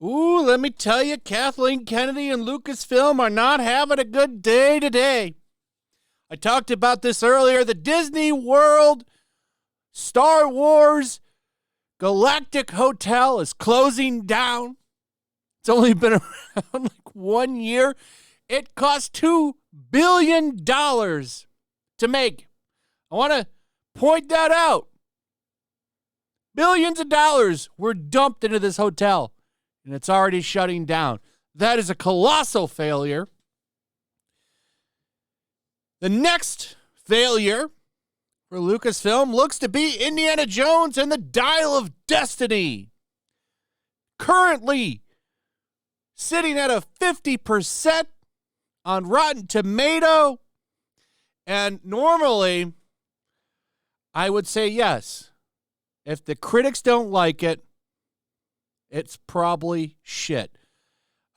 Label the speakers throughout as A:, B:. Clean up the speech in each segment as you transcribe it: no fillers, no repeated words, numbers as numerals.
A: Ooh, let me tell you, Kathleen Kennedy and Lucasfilm are not having a good day today. I talked about this earlier. The Disney World Star Wars Galactic Hotel is closing down. It's only been around like 1 year. It cost $2 billion to make. I want to point that out. Billions of dollars were dumped into this hotel, and it's already shutting down. That is a colossal failure. The next failure for Lucasfilm looks to be Indiana Jones and the Dial of Destiny. Currently sitting at a 50% on Rotten Tomato. And normally, I would say yes. If the critics don't like it, it's probably shit.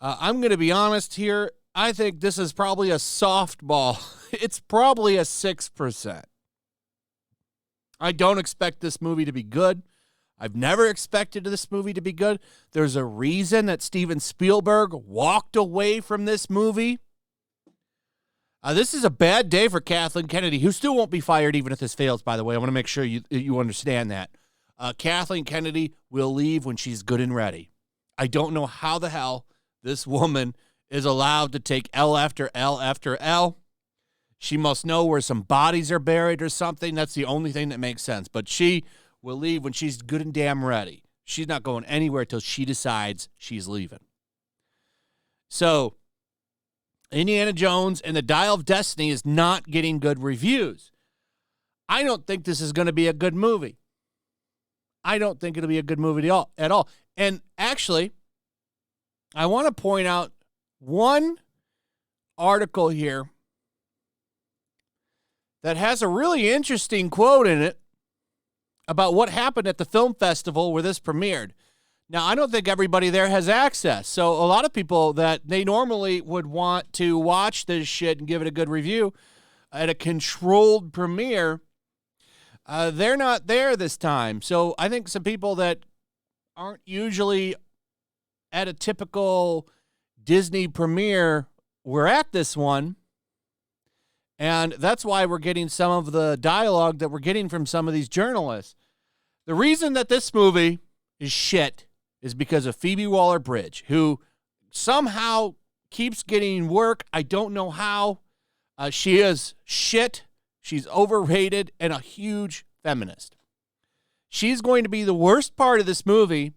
A: I'm going to be honest here. I think this is probably a softball. It's probably a 6%. I don't expect this movie to be good. I've never expected this movie to be good. There's a reason that Steven Spielberg walked away from this movie. This is a bad day for Kathleen Kennedy, who still won't be fired even if this fails, by the way. I want to make sure you understand that. Kathleen Kennedy will leave when she's good and ready. I don't know how the hell this woman is allowed to take L after L after L. She must know where some bodies are buried or something. That's the only thing that makes sense. But she will leave when she's good and damn ready. She's not going anywhere till she decides she's leaving. So, Indiana Jones and the Dial of Destiny is not getting good reviews. I don't think this is going to be a good movie. I don't think it'll be a good movie at all. And actually, I want to point out one article here that has a really interesting quote in it about what happened at the film festival where this premiered. Now, I don't think everybody there has access. So a lot of people that they normally would want to watch this shit and give it a good review at a controlled premiere, they're not there this time. So I think some people that aren't usually at a typical Disney premiere were at this one. And that's why we're getting some of the dialogue that we're getting from some of these journalists. The reason that this movie is shit is because of Phoebe Waller-Bridge, who somehow keeps getting work. I don't know how. She is shit. She's overrated and a huge feminist. She's going to be the worst part of this movie,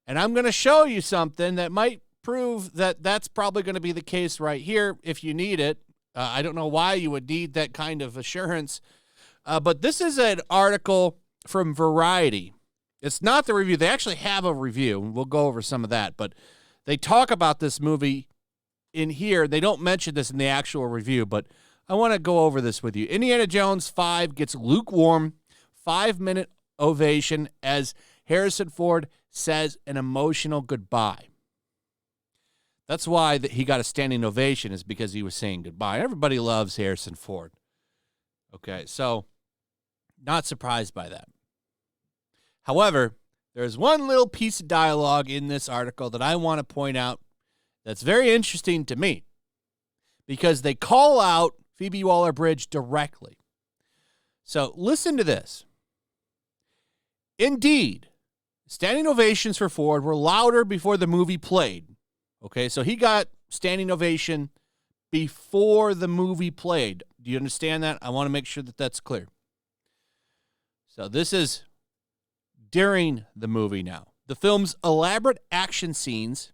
A: and I'm going to show you something that might prove that that's probably going to be the case right here if you need it. I don't know why you would need that kind of assurance, but this is an article from Variety. It's not the review. They actually have a review, and we'll go over some of that, but they talk about this movie in here. They don't mention this in the actual review, but I want to go over this with you. Indiana Jones 5 gets lukewarm 5-minute ovation as Harrison Ford says an emotional goodbye. That's why he got a standing ovation, is because he was saying goodbye. Everybody loves Harrison Ford. Okay, so not surprised by that. However, there's one little piece of dialogue in this article that I want to point out that's very interesting to me, because they call out Phoebe Waller-Bridge directly. So listen to this. Indeed, standing ovations for Ford were louder before the movie played. Okay, so he got standing ovation before the movie played. Do you understand that? I want to make sure that that's clear. So this is during the movie now. The film's elaborate action scenes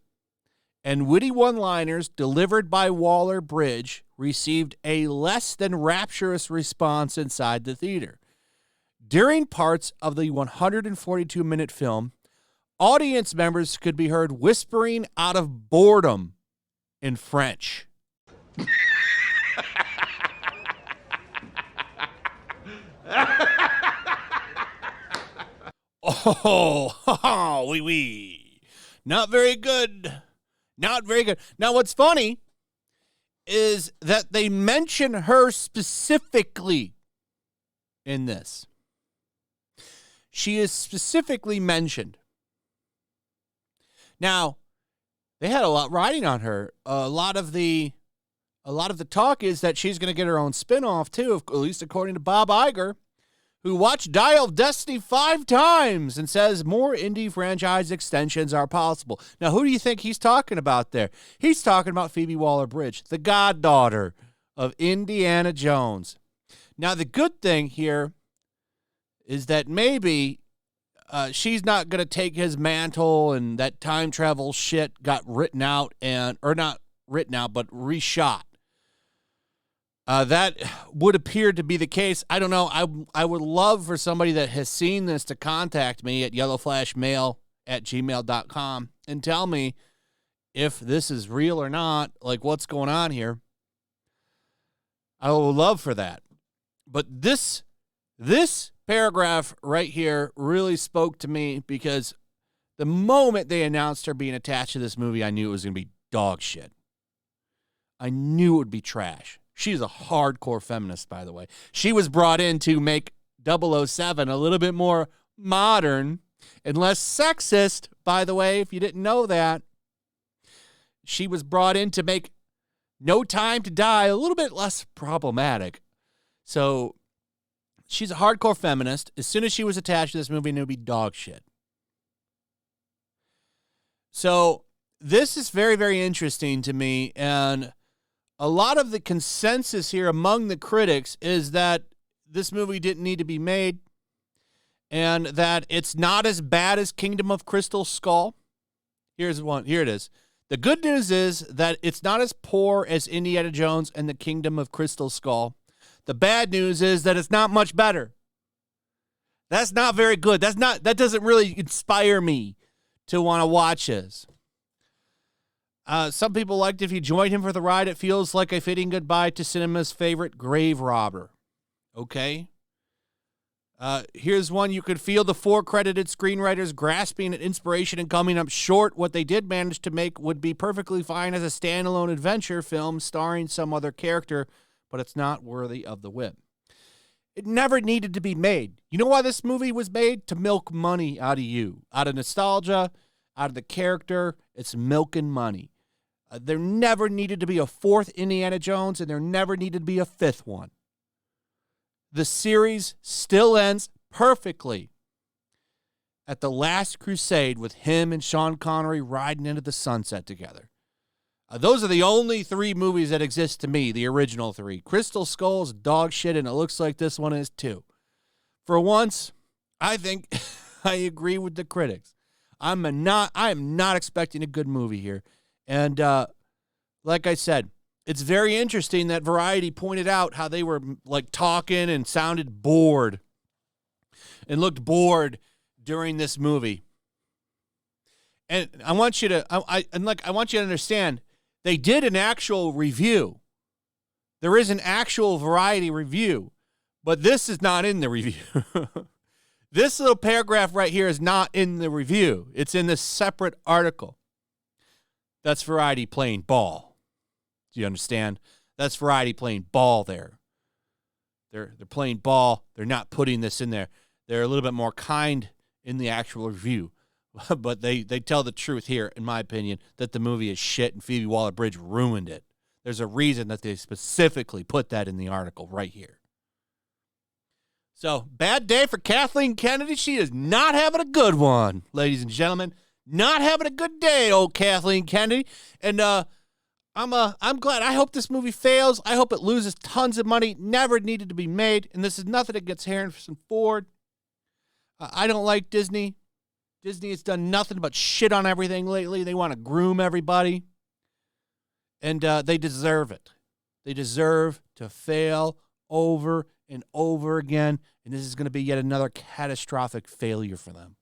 A: and witty one-liners delivered by Waller-Bridge received a less than rapturous response inside the theater. During parts of the 142-minute film, audience members could be heard whispering out of boredom in French. Oh, oui, oui. Not very good. Not very good. Now, what's funny is that they mention her specifically in this. She is specifically mentioned. Now, they had a lot riding on her. A lot of the talk is that she's going to get her own spinoff too, at least according to Bob Iger, who watched Dial of Destiny 5 times and says more indie franchise extensions are possible. Now, who do you think he's talking about there? He's talking about Phoebe Waller-Bridge, the goddaughter of Indiana Jones. Now, the good thing here is that maybe she's not going to take his mantle, and that time travel shit got written out, or not written out, but reshot. That would appear to be the case. I don't know. I would love for somebody that has seen this to contact me at yellowflashmail@gmail.com and tell me if this is real or not, like what's going on here. I would love for that. But this paragraph right here really spoke to me, because the moment they announced her being attached to this movie, I knew it was going to be dog shit. I knew it would be trash. She's a hardcore feminist, by the way. She was brought in to make 007 a little bit more modern and less sexist, by the way, if you didn't know that. She was brought in to make No Time to Die a little bit less problematic. So she's a hardcore feminist. As soon as she was attached to this movie, it would be dog shit. So this is very, very interesting to me, and a lot of the consensus here among the critics is that this movie didn't need to be made, and that it's not as bad as Kingdom of Crystal Skull. Here's one. Here it is. The good news is that it's not as poor as Indiana Jones and the Kingdom of Crystal Skull. The bad news is that it's not much better. That's not very good. That doesn't really inspire me to want to watch this. Some people liked if you join him for the ride, it feels like a fitting goodbye to cinema's favorite grave robber. Okay. Here's one. You could feel the 4 credited screenwriters grasping at inspiration and coming up short. What they did manage to make would be perfectly fine as a standalone adventure film starring some other character, but it's not worthy of the whip. It never needed to be made. You know why this movie was made? To milk money out of you. Out of nostalgia, out of the character. It's milking money. There never needed to be a 4th Indiana Jones, and there never needed to be a 5th one. The series still ends perfectly at The Last Crusade with him and Sean Connery riding into the sunset together. Those are the only 3 movies that exist to me, the original 3. Crystal Skull's dog shit, and it looks like this one is too. For once, I think I agree with the critics. I am not expecting a good movie here. And like I said, it's very interesting that Variety pointed out how they were like talking and sounded bored and looked bored during this movie. And I want you to understand, they did an actual review. There is an actual Variety review, but this is not in the review. This little paragraph right here is not in the review. It's in this separate article. That's Variety playing ball. Do you understand? That's Variety playing ball there. They're playing ball. They're not putting this in there. They're a little bit more kind in the actual review. But they tell the truth here, in my opinion, that the movie is shit and Phoebe Waller-Bridge ruined it. There's a reason that they specifically put that in the article right here. So, bad day for Kathleen Kennedy. She is not having a good one, ladies and gentlemen. Not having a good day, old Kathleen Kennedy. And I'm glad. I hope this movie fails. I hope it loses tons of money. Never needed to be made. And this is nothing against Harrison Ford. I don't like Disney. Disney has done nothing but shit on everything lately. They want to groom everybody. And they deserve it. They deserve to fail over and over again. And this is going to be yet another catastrophic failure for them.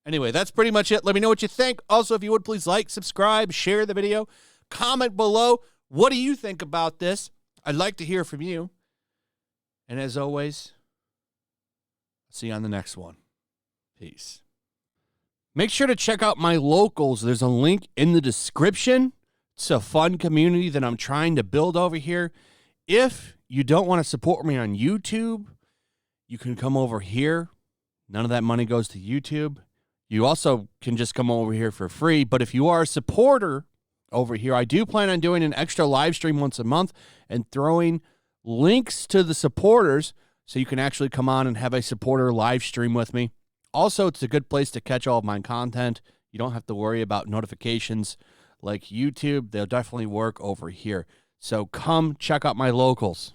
A: Anyway, that's pretty much it. Let me know what you think. Also, if you would, please like, subscribe, share the video. Comment below. What do you think about this? I'd like to hear from you. And as always, see you on the next one. Peace. Make sure to check out my locals. There's a link in the description. It's a fun community that I'm trying to build over here. If you don't want to support me on YouTube, You can come over here. None of that money goes to YouTube. You also can just come over here for free. But if you are a supporter over here, I do plan on doing an extra live stream once a month and throwing links to the supporters so you can actually come on and have a supporter live stream with me. Also, it's a good place to catch all of my content. You don't have to worry about notifications like YouTube. They'll definitely work over here. So come check out my locals.